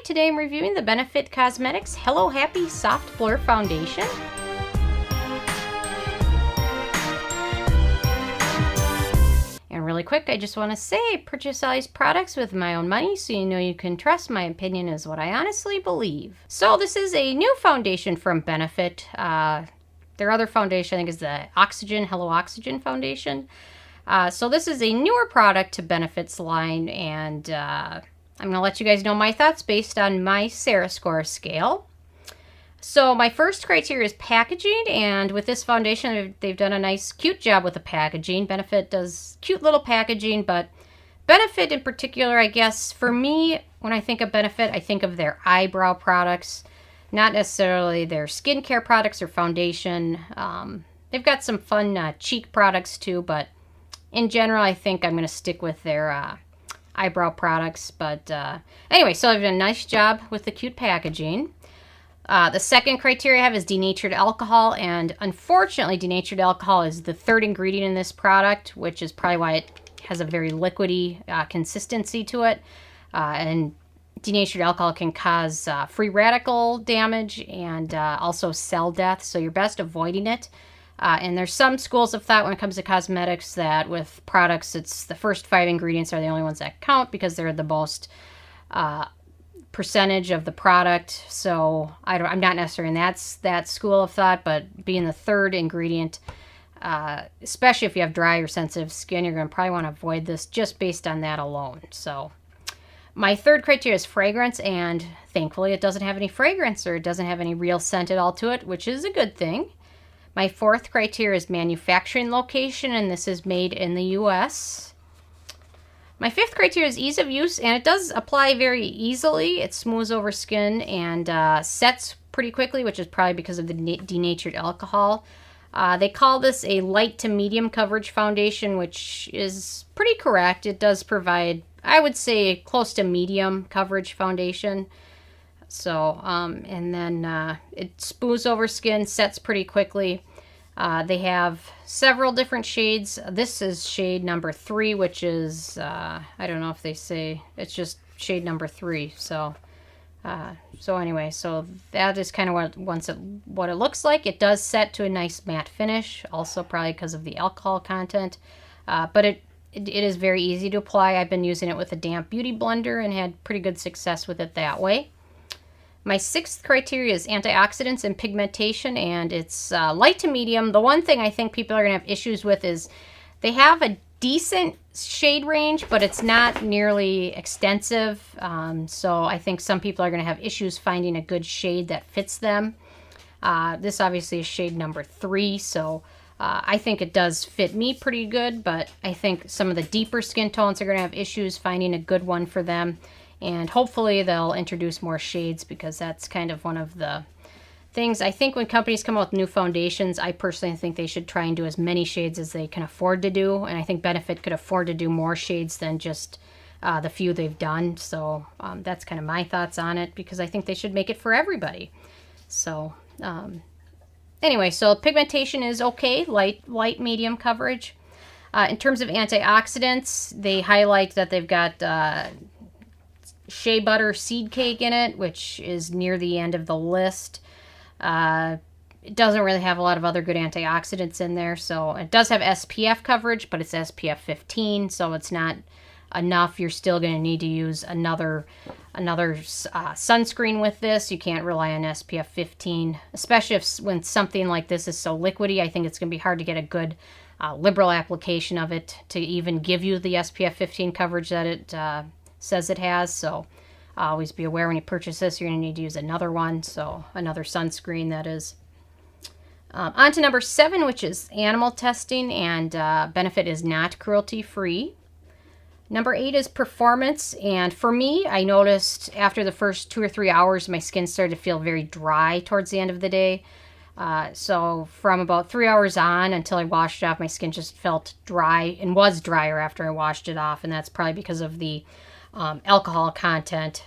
today I'm reviewing the Benefit Cosmetics Hello Happy Soft Blur Foundation. And really quick, I just want to say I purchase all these products with my own money, so you know you can trust my opinion is what I honestly believe. So this is a new foundation from Benefit. Their other foundation, I think, is the Hello Oxygen Foundation. So this is a newer product to Benefit's line, and I'm going to let you guys know my thoughts based on my Sarah score scale. So my first criteria is packaging, and with this foundation, they've done a nice, cute job with the packaging. Benefit does cute little packaging, but Benefit in particular, I guess, for me, when I think of Benefit, I think of their eyebrow products, not necessarily their skincare products or foundation. They've got some fun cheek products too, but in general, I think I'm going to stick with their eyebrow products. But anyway, so I've done a nice job with the cute packaging. The second criteria I have is denatured alcohol, and unfortunately denatured alcohol is the third ingredient in this product, which is probably why it has a very liquidy consistency to it. And denatured alcohol can cause free radical damage and also cell death, so you're best avoiding it. And there's some schools of thought when it comes to cosmetics that with products, it's the first 5 ingredients are the only ones that count because they're the most percentage of the product. So I'm not necessarily in that school of thought, but being the third ingredient, especially if you have dry or sensitive skin, you're going to probably want to avoid this just based on that alone. So my third criteria is fragrance, and thankfully it doesn't have any fragrance or it doesn't have any real scent at all to it, which is a good thing. My fourth criteria is manufacturing location, and this is made in the U.S. My fifth criteria is ease of use, and it does apply very easily. It smooths over skin and sets pretty quickly, which is probably because of the denatured alcohol. They call this a light to medium coverage foundation, which is pretty correct. It does provide, I would say, close to medium coverage foundation. So, and then it smooths over skin, sets pretty quickly. They have several different shades. This is shade number 3, which is, I don't know if they say, it's just shade number 3. So anyway, so that is kind of what it looks like. It does set to a nice matte finish, also probably because of the alcohol content. But it is very easy to apply. I've been using it with a damp beauty blender and had pretty good success with it that way. My sixth criteria is antioxidants and pigmentation, and it's light to medium. The one thing I think people are going to have issues with is they have a decent shade range, but it's not nearly extensive. So I think some people are going to have issues finding a good shade that fits them. This obviously is shade number 3, so I think it does fit me pretty good, but I think some of the deeper skin tones are going to have issues finding a good one for them. And hopefully they'll introduce more shades, because that's kind of one of the things. I think when companies come out with new foundations, I personally think they should try and do as many shades as they can afford to do. And I think Benefit could afford to do more shades than just the few they've done. So that's kind of my thoughts on it, because I think they should make it for everybody. So anyway, so pigmentation is okay, light medium coverage. In terms of antioxidants, they highlight that they've got shea butter seed cake in it, which is near the end of the list. It doesn't really have a lot of other good antioxidants in there. So it does have SPF coverage, but it's SPF 15, so it's not enough. You're still going to need to use another sunscreen with this. You can't rely on SPF 15, especially when something like this is so liquidy. I think it's going to be hard to get a good liberal application of it to even give you the SPF 15 coverage that it says it has. So always be aware when you purchase this, you're going to need to use another one, so another sunscreen, that is. On to number 7, which is animal testing, and Benefit is not cruelty free. Number 8 is performance, and for me, I noticed after the first 2 or 3 hours my skin started to feel very dry towards the end of the day. So from about 3 hours on until I washed it off, my skin just felt dry, and was drier after I washed it off, and that's probably because of the alcohol content.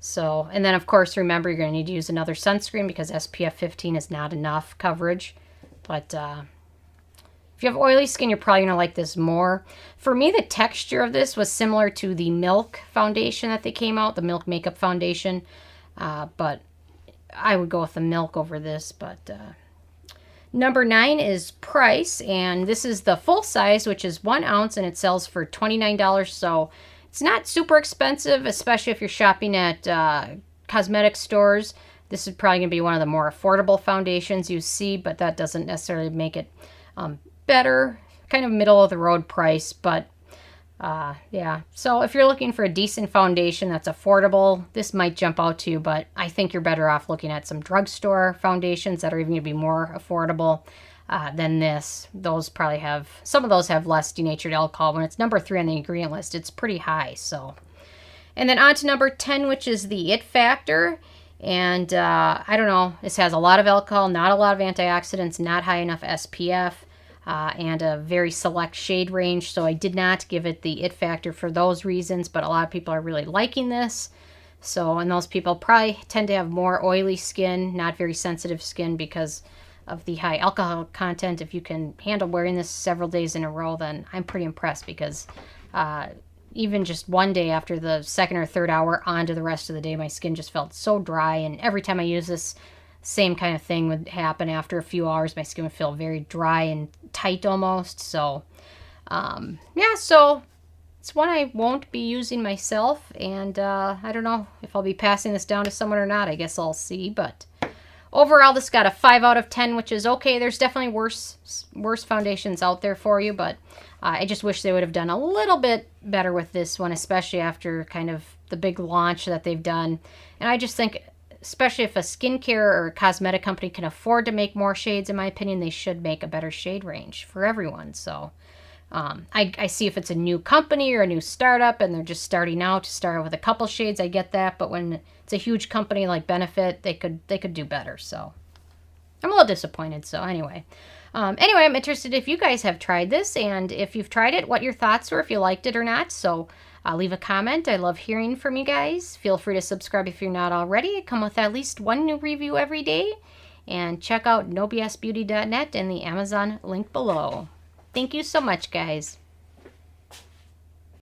So, and then of course, remember, you're going to need to use another sunscreen because SPF 15 is not enough coverage. But If you have oily skin, you're probably going to like this more. For me, the texture of this was similar to the Milk foundation that they came out, the Milk Makeup Foundation. But I would go with the Milk over this. But number 9 is Price. And this is the full size, which is 1 ounce. And it sells for $29. So it's not super expensive, especially if you're shopping at cosmetic stores. This is probably going to be one of the more affordable foundations you see. But that doesn't necessarily make it better, kind of middle of the road price, but yeah. So if you're looking for a decent foundation that's affordable, this might jump out to you, but I think you're better off looking at some drugstore foundations that are even going to be more affordable than this. Those probably have, some of those have less denatured alcohol. When it's number 3 on the ingredient list, it's pretty high. So, and then on to number 10, which is the It Factor. And I don't know, this has a lot of alcohol, not a lot of antioxidants, not high enough SPF. And a very select shade range, so I did not give it the It Factor for those reasons, but a lot of people are really liking this. So, and those people probably tend to have more oily skin, not very sensitive skin because of the high alcohol content. If you can handle wearing this several days in a row, then I'm pretty impressed, because even just one day after the second or third hour on to the rest of the day, my skin just felt so dry, and every time I use this, same kind of thing would happen. After a few hours, my skin would feel very dry and tight almost. So, yeah, so it's one I won't be using myself. And I don't know if I'll be passing this down to someone or not. I guess I'll see. But overall, this got a 5 out of 10, which is okay. There's definitely worse foundations out there for you. But I just wish they would have done a little bit better with this one, especially after kind of the big launch that they've done. And I just think, especially if a skincare or cosmetic company can afford to make more shades, in my opinion, they should make a better shade range for everyone. So I see if it's a new company or a new startup and they're just starting out, to start with a couple shades, I get that. But when it's a huge company like Benefit, they could do better. So I'm a little disappointed. So anyway, I'm interested if you guys have tried this, and if you've tried it, what your thoughts were, if you liked it or not. So leave a comment. I love hearing from you guys. Feel free to subscribe if you're not already. I come with at least one new review every day. And check out nobsbeauty.net and the Amazon link below. Thank you so much, guys.